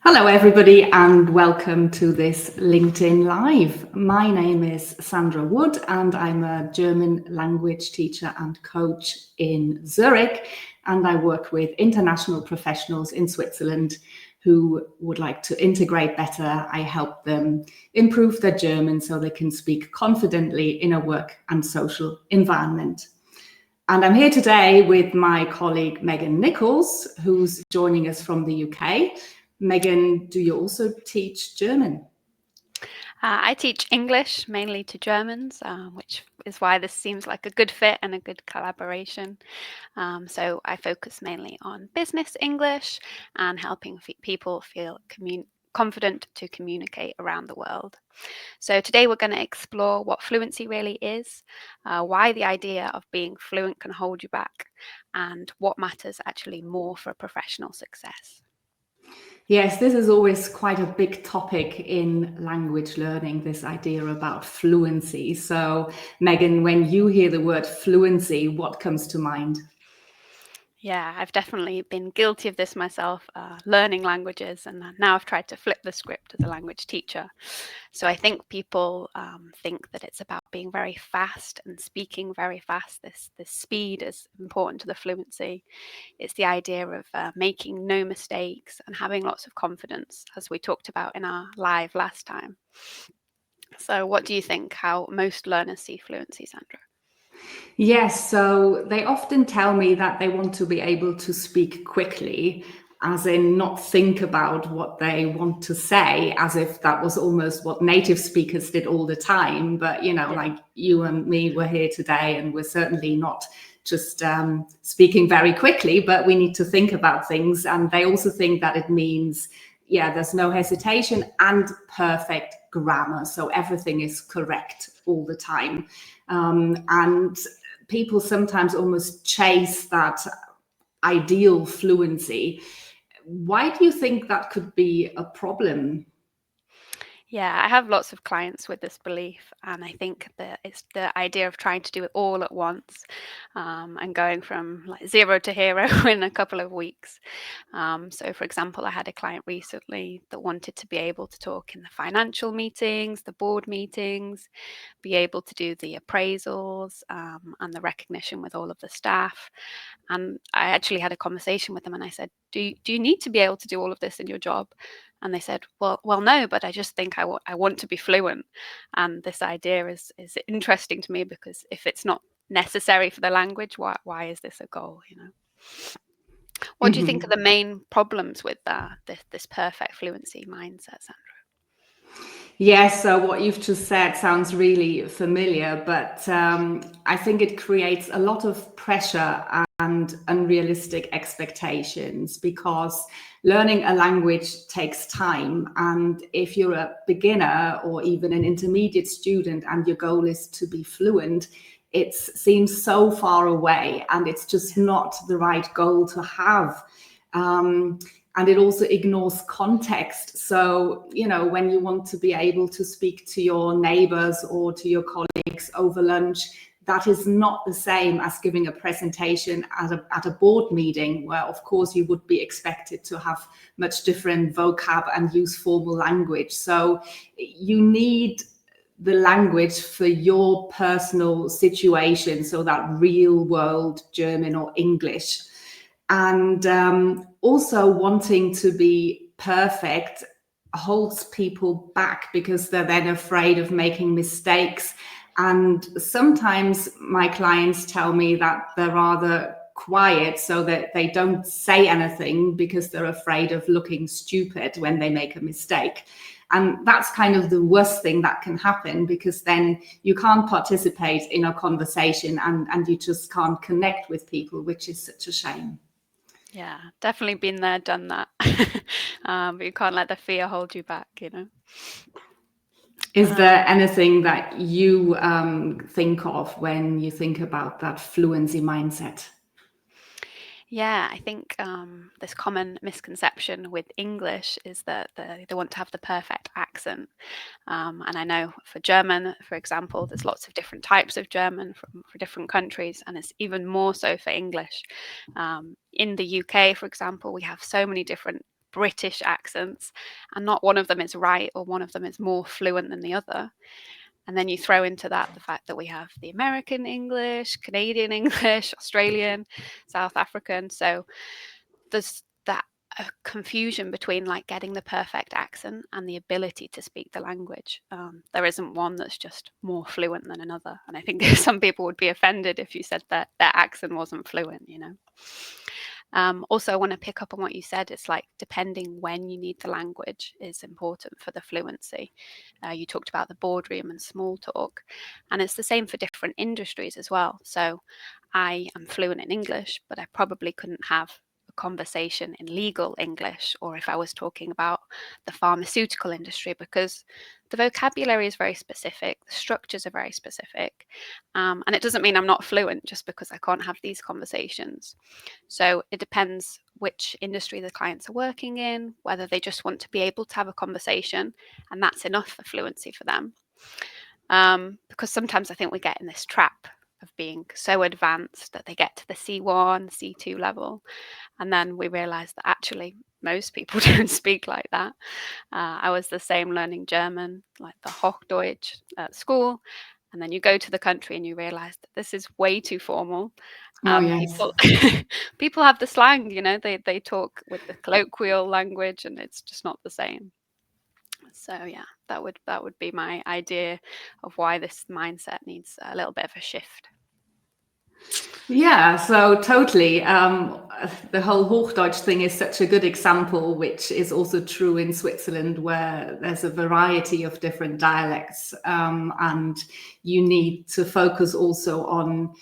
Hello, everybody, and welcome to this LinkedIn Live. My name is Sandra Wood, and I'm a German language teacher and coach in Zurich. And I work with international professionals in Switzerland who would like to integrate better. I help them improve their German so they can speak confidently in a work and social environment. And I'm here today with my colleague Megan Nichols, who's joining us from the UK. Megan, do you also teach German? I teach English mainly to Germans, which is why this seems like a good fit and a good collaboration. So I focus mainly on business English and helping people feel confident to communicate around the world. So today we're going to explore what fluency really is, why the idea of being fluent can hold you back, and what matters actually more for professional success. Yes, this is always quite a big topic in language learning, this idea about fluency. So, Megan, when you hear the word fluency, what comes to mind? Yeah, I've definitely been guilty of this myself, learning languages, and now I've tried to flip the script as a language teacher. So I think people think that it's about being very fast and speaking very fast. This speed is important to the fluency. It's the idea of making no mistakes and having lots of confidence, as we talked about in our live last time. So what do you think how most learners see fluency, Sandra? Yes, so they often tell me that they want to be able to speak quickly, as in not think about what they want to say, as if that was almost what native speakers did all the time. But, Yeah. like you and me were here today, and we're certainly not just speaking very quickly, but we need to think about things. And they also think that it means, yeah, there's no hesitation and perfect grammar. So everything is correct all the time. And people sometimes almost chase that ideal fluency. Why do you think that could be a problem? Yeah, I have lots of clients with this belief, and I think that it's the idea of trying to do it all at once, and going from like zero to hero in a couple of weeks. So, for example, I had a client recently that wanted to be able to talk in the financial meetings, the board meetings, be able to do the appraisals, and the recognition with all of the staff. And I actually had a conversation with them, and I said, "Do you need to be able to do all of this in your job?" And they said, "Well, no, but I just think I want to be fluent." And this idea is interesting to me because if it's not necessary for the language, why is this a goal? What do you think are Mhm. the main problems with this perfect fluency mindset, Sandra? Yes, so what you've just said sounds really familiar, but I think it creates a lot of pressure and unrealistic expectations because learning a language takes time. And if you're a beginner or even an intermediate student and your goal is to be fluent, it seems so far away and it's just not the right goal to have. And it also ignores context. So, when you want to be able to speak to your neighbors or to your colleagues over lunch, that is not the same as giving a presentation at a board meeting, where, of course, you would be expected to have much different vocab and use formal language. So, you need the language for your personal situation, so that real world German or English. And also wanting to be perfect holds people back because they're then afraid of making mistakes. And sometimes my clients tell me that they're rather quiet so that they don't say anything because they're afraid of looking stupid when they make a mistake. And that's kind of the worst thing that can happen, because then you can't participate in a conversation and you just can't connect with people, which is such a shame. Yeah, definitely been there, done that. But you can't let the fear hold you back. Is there Um, anything that you think of when you think about that fluency mindset? Yeah, I think this common misconception with English is that they want to have the perfect accent. And I know for German, for example, there's lots of different types of German for different countries, and it's even more so for English. In the UK, for example, we have so many different British accents, and not one of them is right or one of them is more fluent than the other. And then you throw into that the fact that we have the American English, Canadian English, Australian, South African. So there's that confusion between like getting the perfect accent and the ability to speak the language. There isn't one that's just more fluent than another. And I think some people would be offended if you said that their accent wasn't fluent, you know. Also, I want to pick up on what you said. It's like depending when you need the language is important for the fluency. You talked about the boardroom and small talk, and it's the same for different industries as well. So I am fluent in English, but I probably couldn't have a conversation in legal English, or if I was talking about the pharmaceutical industry, because the vocabulary is very specific, the structures are very specific, and it doesn't mean I'm not fluent just because I can't have these conversations. So it depends which industry the clients are working in, whether they just want to be able to have a conversation, and that's enough for fluency for them. Because sometimes I think we get in this trap of being so advanced that they get to the C1, C2 level, and then we realize that actually most people don't speak like that. I was the same learning German, like the Hochdeutsch at school, and then you go to the country and you realize that this is way too formal. Oh, yes. People people have the slang, you know, they talk with the colloquial language, and it's just not the same. So yeah, that would be my idea of why this mindset needs a little bit of a shift. Yeah, so totally. The whole Hochdeutsch thing is such a good example, which is also true in Switzerland, where there's a variety of different dialects, and you need to focus also on,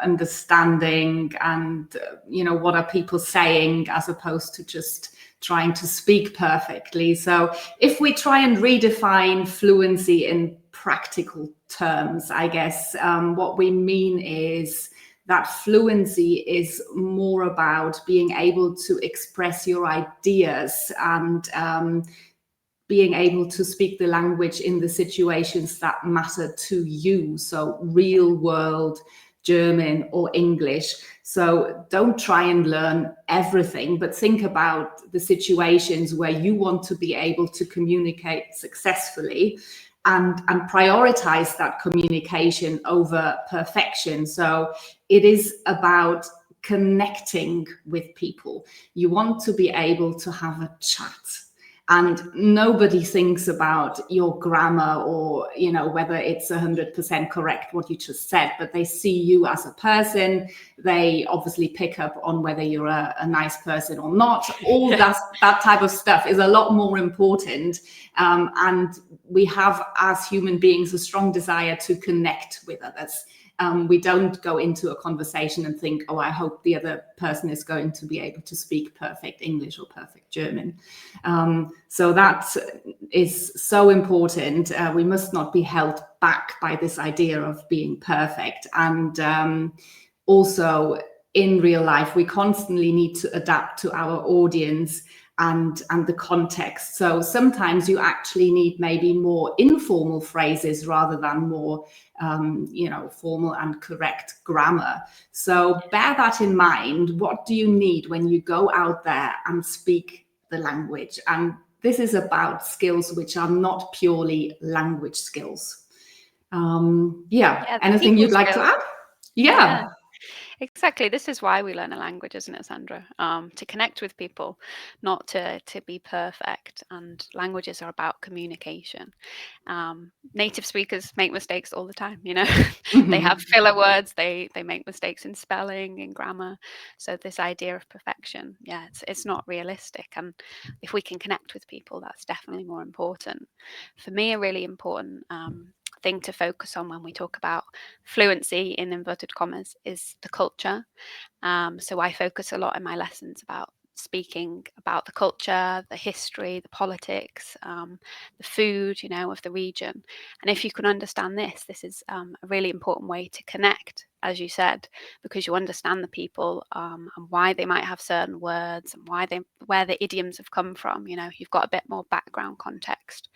understanding and, what are people saying as opposed to just trying to speak perfectly. So if we try and redefine fluency in practical terms, I guess what we mean is that fluency is more about being able to express your ideas and being able to speak the language in the situations that matter to you. So real world German or English. So don't try and learn everything, but think about the situations where you want to be able to communicate successfully and prioritize that communication over perfection. So it is about connecting with people. You want to be able to have a chat. And nobody thinks about your grammar or, whether it's 100% correct what you just said, but they see you as a person. They obviously pick up on whether you're a nice person or not. All that type of stuff is a lot more important. And we have, as human beings, a strong desire to connect with others. We don't go into a conversation and think, oh, I hope the other person is going to be able to speak perfect English or perfect German. So that is so important. We must not be held back by this idea of being perfect. And also in real life, we constantly need to adapt to our audience and the context. So sometimes you actually need maybe more informal phrases rather than more formal and correct grammar. So bear that in mind. What do you need when you go out there and speak the language? And this is about skills which are not purely language skills. Anything you'd like to add? Yeah. Exactly. This is why we learn a language, isn't it, Sandra? To connect with people, not to be perfect. And languages are about communication. Native speakers make mistakes all the time, They have filler words, they make mistakes in spelling, in grammar. So this idea of perfection, it's not realistic. And if we can connect with people, that's definitely more important. For me, a really important thing to focus on when we talk about fluency in inverted commas is the culture. So I focus a lot in my lessons about speaking about the culture, the history, the politics, the food, of the region. And if you can understand this is a really important way to connect, as you said, because you understand the people and why they might have certain words and where the idioms have come from. You've got a bit more background context.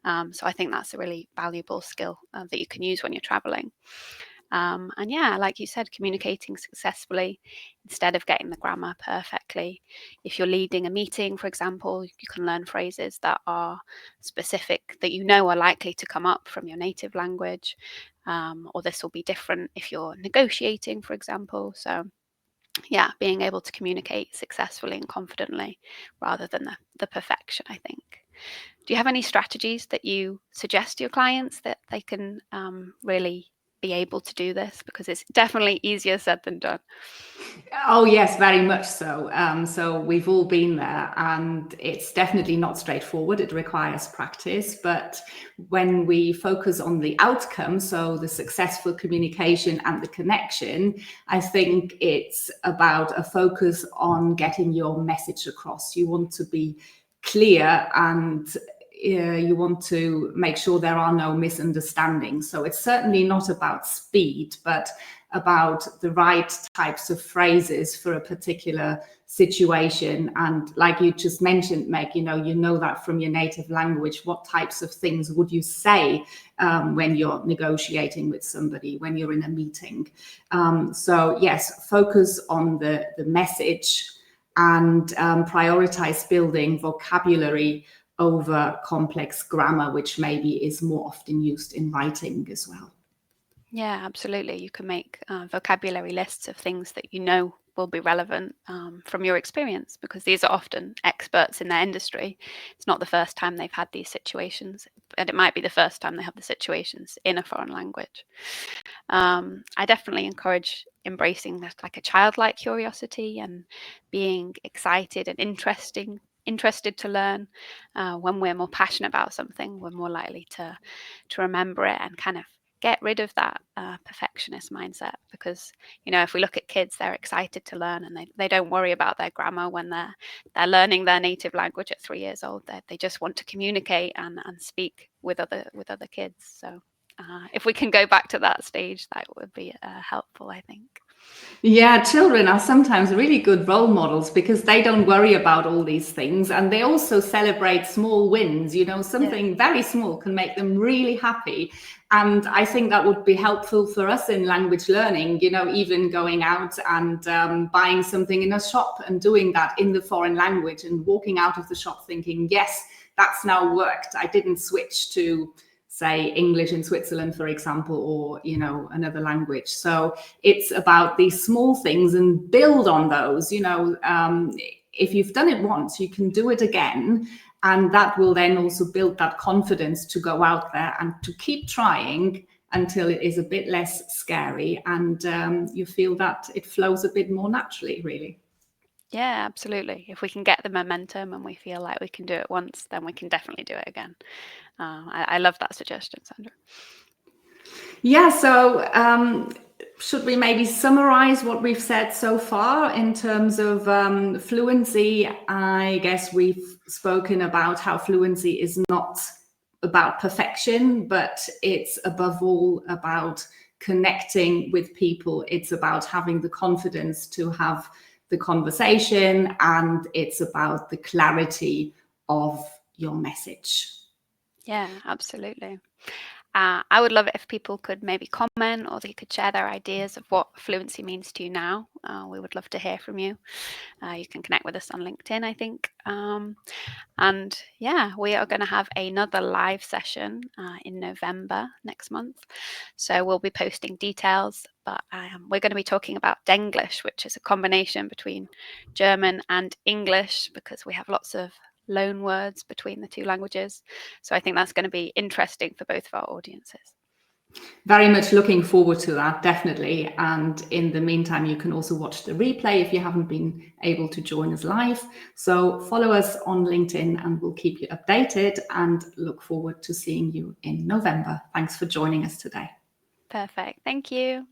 So I think that's a really valuable skill that you can use when you're traveling. And yeah, like you said, communicating successfully instead of getting the grammar perfectly. If you're leading a meeting, for example, you can learn phrases that are specific, that you know are likely to come up from your native language. Or this will be different if you're negotiating, for example. So yeah, being able to communicate successfully and confidently rather than the perfection, I think. Do you have any strategies that you suggest to your clients that they can really be able to do this? Because it's definitely easier said than done. Oh, yes, very much so. So we've all been there, and it's definitely not straightforward. It requires practice. But when we focus on the outcome, so the successful communication and the connection, I think it's about a focus on getting your message across. You want to be clear, and you want to make sure there are no misunderstandings. So it's certainly not about speed, but about the right types of phrases for a particular situation. And like you just mentioned, Meg, you know that from your native language, what types of things would you say when you're negotiating with somebody, when you're in a meeting. So yes, focus on the message, and prioritize building vocabulary over complex grammar, which maybe is more often used in writing as well. Yeah, absolutely. You can make vocabulary lists of things that you know will be relevant from your experience, because these are often experts in their industry. It's not the first time they've had these situations, and it might be the first time they have the situations in a foreign language. I definitely encourage embracing this, like a childlike curiosity and being excited and interested to learn. When we're more passionate about something, we're more likely to remember it and kind of get rid of that perfectionist mindset, because if we look at kids, they're excited to learn, and they don't worry about their grammar when they're learning their native language at 3 years old. They just want to communicate and speak with other kids. So if we can go back to that stage, that would be helpful, I think. Yeah, children are sometimes really good role models because they don't worry about all these things, and they also celebrate small wins. Something very small can make them really happy. And I think that would be helpful for us in language learning, even going out and buying something in a shop and doing that in the foreign language and walking out of the shop thinking, yes, that's now worked. I didn't switch to, say, English in Switzerland, for example, or, another language. So it's about these small things and build on those. If you've done it once, you can do it again. And that will then also build that confidence to go out there and to keep trying until it is a bit less scary, and you feel that it flows a bit more naturally, really. Yeah, absolutely. If we can get the momentum and we feel like we can do it once, then we can definitely do it again. I love that suggestion, Sandra. Yeah, so should we maybe summarize what we've said so far in terms of fluency? I guess we've spoken about how fluency is not about perfection, but it's above all about connecting with people. It's about having the confidence to have the conversation, and it's about the clarity of your message. Yeah, absolutely. I would love it if people could maybe comment, or they could share their ideas of what fluency means to you now. We would love to hear from you. You can connect with us on LinkedIn, I think. And yeah, we are going to have another live session in November next month. So we'll be posting details, but we're going to be talking about Denglisch, which is a combination between German and English, because we have lots of loan words between the two languages. So I think that's going to be interesting for both of our audiences. Very much looking forward to that, definitely. And in the meantime, you can also watch the replay if you haven't been able to join us live. So follow us on LinkedIn and we'll keep you updated, and look forward to seeing you in November. Thanks for joining us today. Perfect. Thank you.